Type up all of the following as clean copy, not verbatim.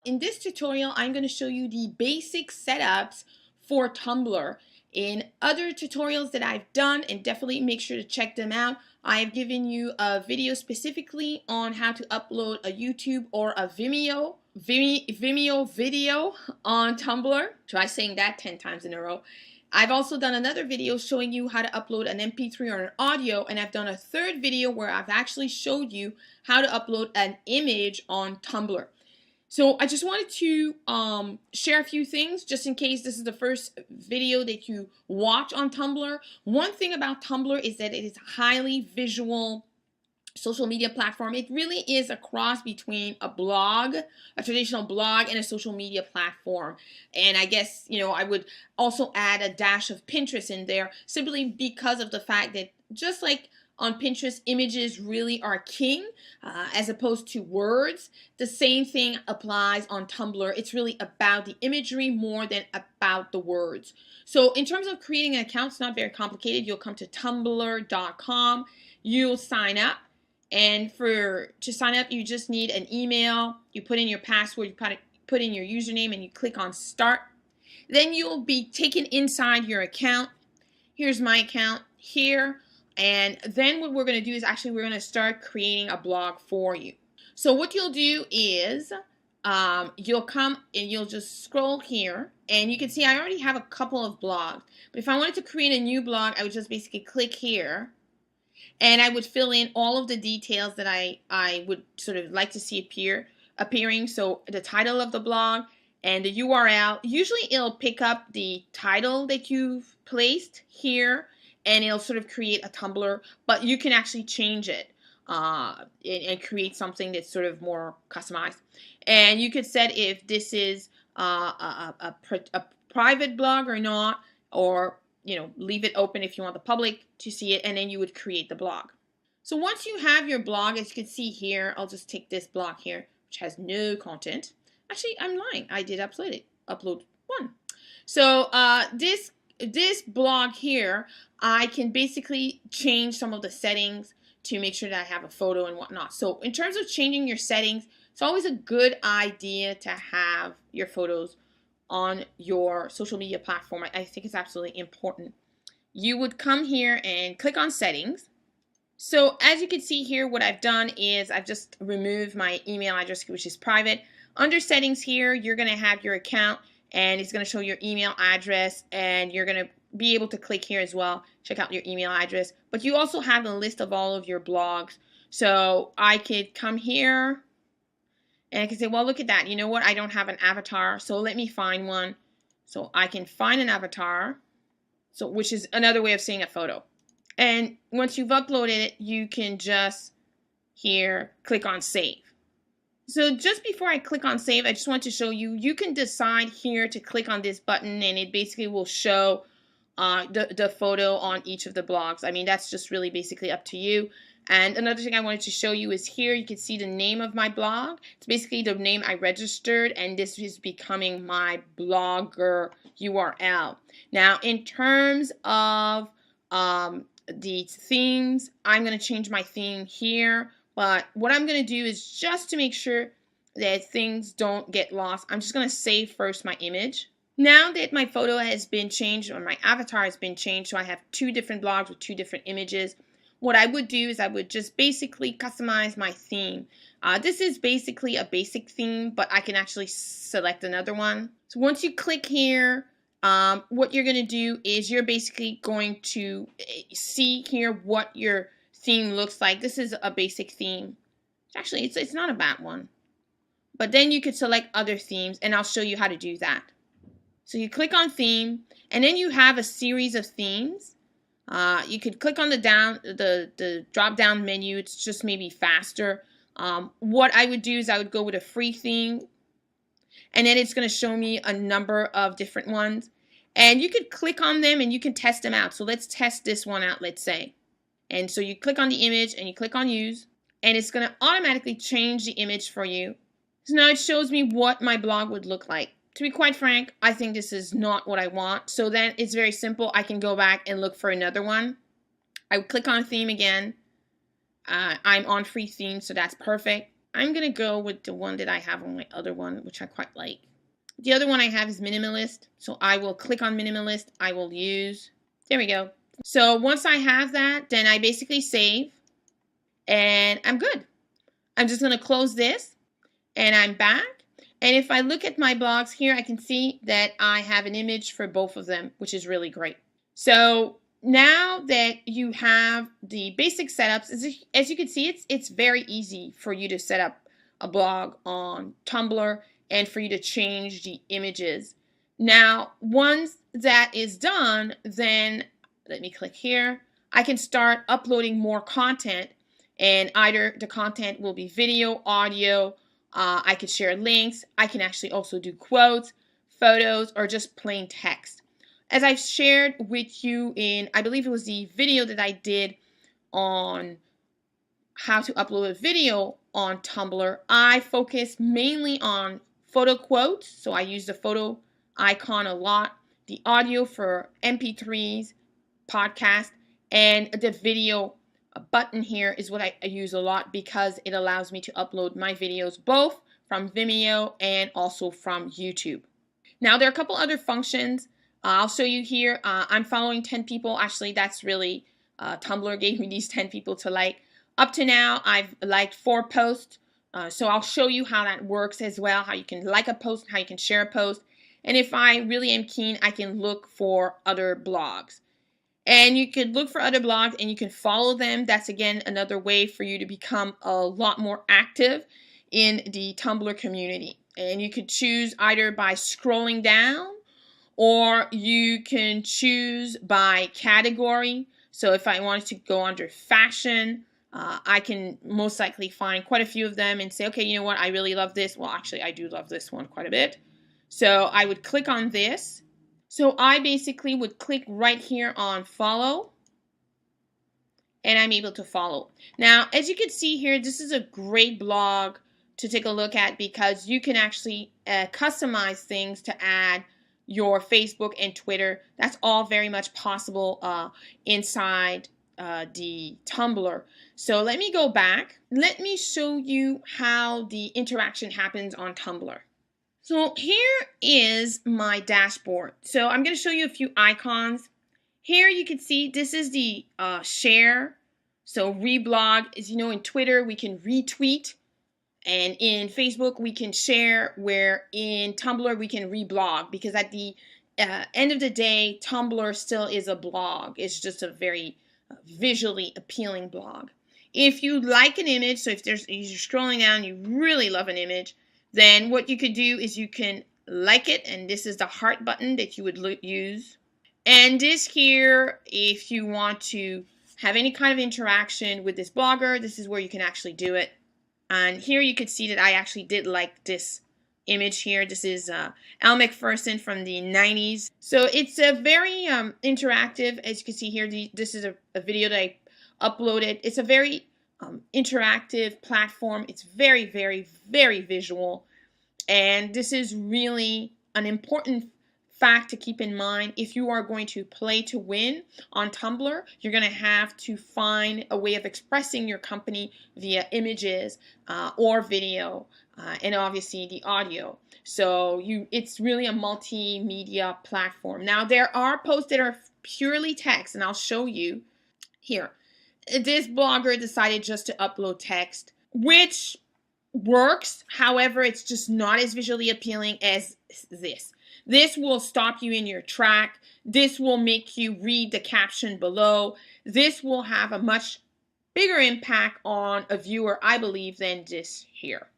In this tutorial, I'm going to show you the basic setups for Tumblr. In other tutorials that I've done, and definitely make sure to check them out, I have given you a video specifically on how to upload a YouTube or a Vimeo video on Tumblr. Try saying that 10 times in a row. I've also done another video showing you how to upload an MP3 or an audio, and I've done a third video where I've actually showed you how to upload an image on Tumblr. So I just wanted to share a few things just in case this is the first video that you watch on Tumblr. One thing about Tumblr is that it is a highly visual social media platform. It really is a cross between a blog, a traditional blog, and a social media platform. And I guess, I would also add a dash of Pinterest in there simply because of the fact that just like on Pinterest, images really are king as opposed to words. The same thing applies on Tumblr. It's really about the imagery more than about the words. So in terms of creating an account, it's not very complicated. You'll come to tumblr.com. You'll sign up. And to sign up, you just need an email. You put in your password, you put in your username, and you click on Start. Then you'll be taken inside your account. Here's my account here. And then what we're going to do is we're going to start creating a blog for you. So what you'll do is you'll come and you'll just scroll here, and you can see I already have a couple of blogs. But if I wanted to create a new blog, I would just basically click here, and I would fill in all of the details that I would sort of like to see appearing. So the title of the blog and the URL. Usually it'll pick up the title that you've placed here, and it'll sort of create a Tumblr, but you can actually change it and create something that's sort of more customized. And you could set if this is a private blog or not, or leave it open if you want the public to see it, and then you would create the blog. So once you have your blog, as you can see here, I'll just take this blog here, which has no content. Actually, I'm lying. I did upload one. So this blog here, I can basically change some of the settings to make sure that I have a photo and whatnot. So in terms of changing your settings, it's always a good idea to have your photos on your social media platform. I think it's absolutely important. You would come here and click on settings. So as you can see here, what I've done is I've just removed my email address, which is private. Under settings here, you're going to have your account, and it's going to show your email address, and you're going to be able to click here as well, check out your email address. But you also have a list of all of your blogs. So I could come here and I can say, well, look at that. You know what? I don't have an avatar, so let me find one. So I can find an avatar, which is another way of saying a photo. And once you've uploaded it, you can just here click on save. So just before I click on save, I just want to show you, you can decide here to click on this button, and it basically will show the photo on each of the blogs. I mean, that's just really basically up to you. And another thing I wanted to show you is here you can see the name of my blog. It's basically the name I registered, and this is becoming my blogger URL. Now, in terms of the themes, I'm going to change my theme here. But what I'm going to do is, just to make sure that things don't get lost, I'm just going to save first my image. Now that my photo has been changed, or my avatar has been changed, so I have two different blogs with two different images, what I would do is I would just basically customize my theme. This is basically a basic theme, but I can actually select another one. So once you click here, what you're going to do is you're basically going to see here what your theme looks like. This is a basic theme. Actually, it's not a bad one. But then you could select other themes, and I'll show you how to do that. So you click on theme, and then you have a series of themes. You could click on the drop down menu. It's just maybe faster. What I would do is I would go with a free theme, and then it's going to show me a number of different ones. And you could click on them and you can test them out. So let's test this one out, let's say. And so you click on the image and you click on use, and it's going to automatically change the image for you. So now it shows me what my blog would look like. To be quite frank, I think this is not what I want. So then it's very simple. I can go back and look for another one. I would click on theme again. I'm on free theme, so that's perfect. I'm going to go with the one that I have on my other one, which I quite like. The other one I have is minimalist. So I will click on minimalist. I will use, there we go. So once I have that, then I basically save and I'm good. I'm just going to close this and I'm back. And if I look at my blogs here, I can see that I have an image for both of them, which is really great. So now that you have the basic setups, as you can see, it's very easy for you to set up a blog on Tumblr and for you to change the images. Now, once that is done, then let me click here. I can start uploading more content, and either the content will be video, audio, I could share links. I can actually also do quotes, photos, or just plain text. As I've shared with you in, I believe it was the video that I did on how to upload a video on Tumblr, I focus mainly on photo quotes. So I use the photo icon a lot, the audio for MP3s, podcast, and the video button here is what I use a lot because it allows me to upload my videos both from Vimeo and also from YouTube. Now there are a couple other functions. I'll show you here. I'm following 10 people. Actually, that's really, Tumblr gave me these 10 people to like. Up to now, I've liked 4 posts. So I'll show you how that works as well, how you can like a post, how you can share a post. And if I really am keen, I can look for other blogs. And you could look for other blogs and you can follow them. That's, again, another way for you to become a lot more active in the Tumblr community. And you could choose either by scrolling down or you can choose by category. So if I wanted to go under fashion, I can most likely find quite a few of them and say, okay, you know what, I really love this. Well, actually, I do love this one quite a bit. So I would click on this. So I basically would click right here on follow, and I'm able to follow. Now, as you can see here, this is a great blog to take a look at because you can actually customize things to add your Facebook and Twitter. That's all very much possible inside the Tumblr. So let me go back. Let me show you how the interaction happens on Tumblr. So here is my dashboard. So I'm going to show you a few icons. Here you can see this is the share. So reblog, as you know, in Twitter we can retweet, and in Facebook we can share, where in Tumblr we can reblog, because at the end of the day, Tumblr still is a blog. It's just a very visually appealing blog. If you like an image, so if you're scrolling down, you really love an image, then what you could do is you can like it, and this is the heart button that you would use. And this here, if you want to have any kind of interaction with this blogger, this is where you can actually do it. And here you can see that I actually did like this image here. This is Al McPherson from the 90s. So it's a very interactive, as you can see here. This is a video that I uploaded. It's a very interactive platform. It's very, very, very visual. And this is really an important fact to keep in mind. If you are going to play to win on Tumblr, you're going to have to find a way of expressing your company via images or video, and obviously the audio. So it's really a multimedia platform. Now there are posts that are purely text, and I'll show you here. This blogger decided just to upload text, which works. However, it's just not as visually appealing as this. This will stop you in your track. This will make you read the caption below. This will have a much bigger impact on a viewer, I believe, than this here.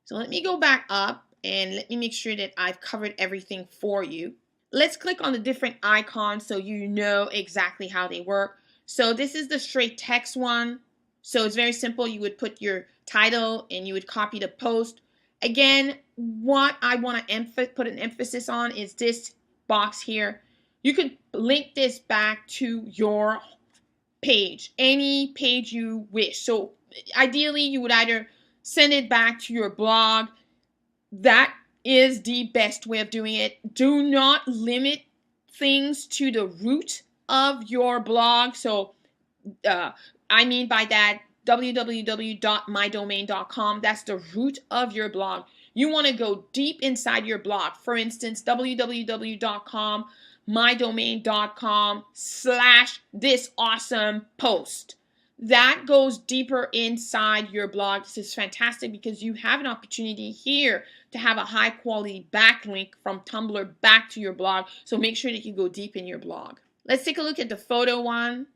So let me go back up and let me make sure that I've covered everything for you. Let's click on the different icons so you know exactly how they work. So this is the straight text one. So it's very simple. You would put your title and you would copy the post. Again, what I want to put an emphasis on is this box here. You could link this back to your page, any page you wish. So ideally, you would either send it back to your blog. That is the best way of doing it. Do not limit things to the root of your blog. So I mean by that, www.mydomain.com. That's the root of your blog. You want to go deep inside your blog. For instance, www.mydomain.com/thisawesome-post. That goes deeper inside your blog. This is fantastic because you have an opportunity here to have a high quality backlink from Tumblr back to your blog. So make sure that you go deep in your blog. Let's take a look at the photo one.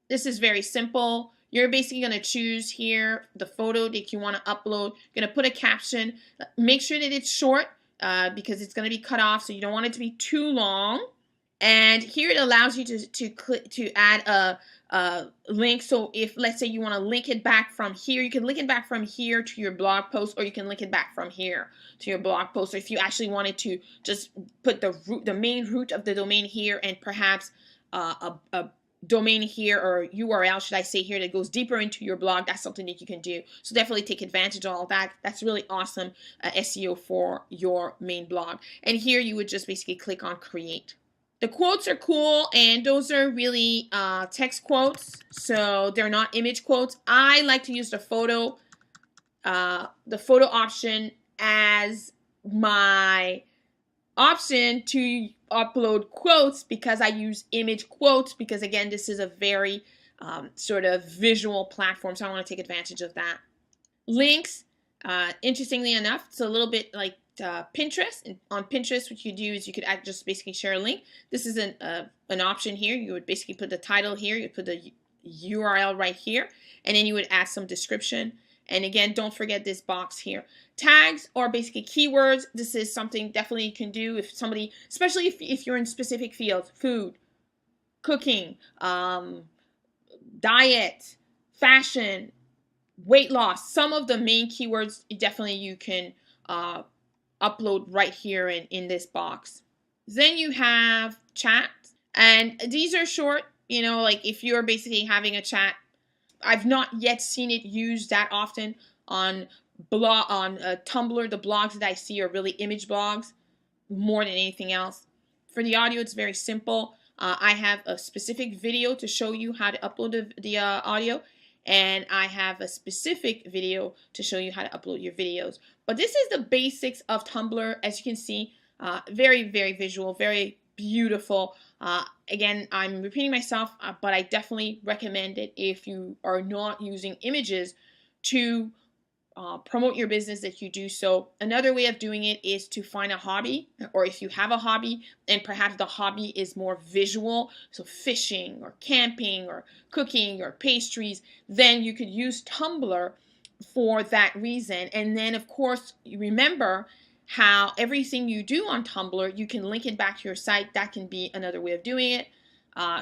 This is very simple. You're basically going to choose here the photo that you want to upload. You're going to put a caption. Make sure that it's short because it's going to be cut off, so you don't want it to be too long. And here it allows you to add a link. So if, let's say, you want to link it back from here, you can link it back from here to your blog post, or you can link it back from here to your blog post. Or if you actually wanted to just put the main root of the domain here, and perhaps a domain here, or URL, should I say, here, that goes deeper into your blog, that's something that you can do. So definitely take advantage of all that. That's really awesome SEO for your main blog. And here you would just basically click on create. The quotes are cool, and those are really text quotes, so they're not image quotes. I like to use the photo option as my option to upload quotes, because I use image quotes, because again, this is a very sort of visual platform, so I want to take advantage of that. Links, interestingly enough, it's a little bit like Pinterest. And on Pinterest, what you do is you could just basically share a link. This is an option here. You would basically put the title here, you put the URL right here, and then you would add some description. And again, don't forget this box here. Tags are basically keywords. This is something definitely you can do if somebody, especially if you're in specific fields: food, cooking, diet, fashion, weight loss. Some of the main keywords definitely you can upload right here in this box. Then you have chat, and these are short, you know, like if you're basically having a chat. I've not yet seen it used that often on Tumblr. The blogs that I see are really image blogs more than anything else. For the audio, it's very simple. I have a specific video to show you how to upload the audio, and I have a specific video to show you how to upload your videos. But this is the basics of Tumblr. As you can see, very, very visual, very beautiful. Again, I'm repeating myself, but I definitely recommend it if you are not using images to promote your business, that you do so. Another way of doing it is to find a hobby, or if you have a hobby and perhaps the hobby is more visual, so fishing or camping or cooking or pastries, then you could use Tumblr for that reason. And then of course, you remember how everything you do on Tumblr, you can link it back to your site. That can be another way of doing it.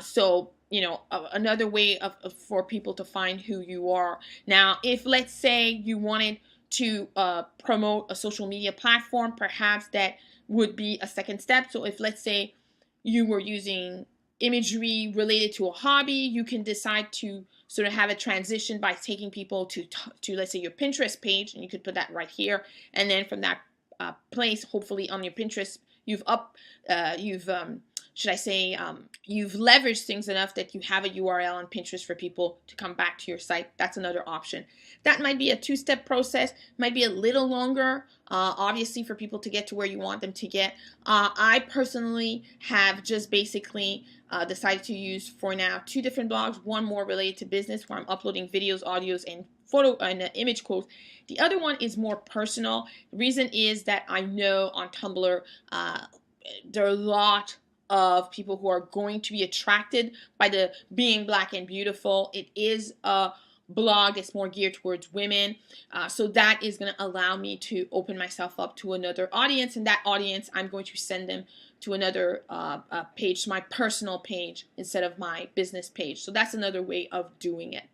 So, you know, another way for people to find who you are. Now, if let's say you wanted to promote a social media platform, perhaps that would be a second step. So if let's say you were using imagery related to a hobby, you can decide to sort of have a transition by taking people to let's say your Pinterest page, and you could put that right here, and then from that place, hopefully on your Pinterest, you've leveraged things enough that you have a URL on Pinterest for people to come back to your site. That's another option. That might be a two-step process, might be a little longer, obviously, for people to get to where you want them to get. I personally have just basically decided to use, for now, 2 different blogs, one more related to business, where I'm uploading videos, audios, and photo and image quotes. The other one is more personal. The reason is that I know on Tumblr there are a lot of people who are going to be attracted by the being black and beautiful. It is a blog that's more geared towards women, so that is going to allow me to open myself up to another audience, and that audience I'm going to send them to another page, my personal page, instead of my business page. So that's another way of doing it.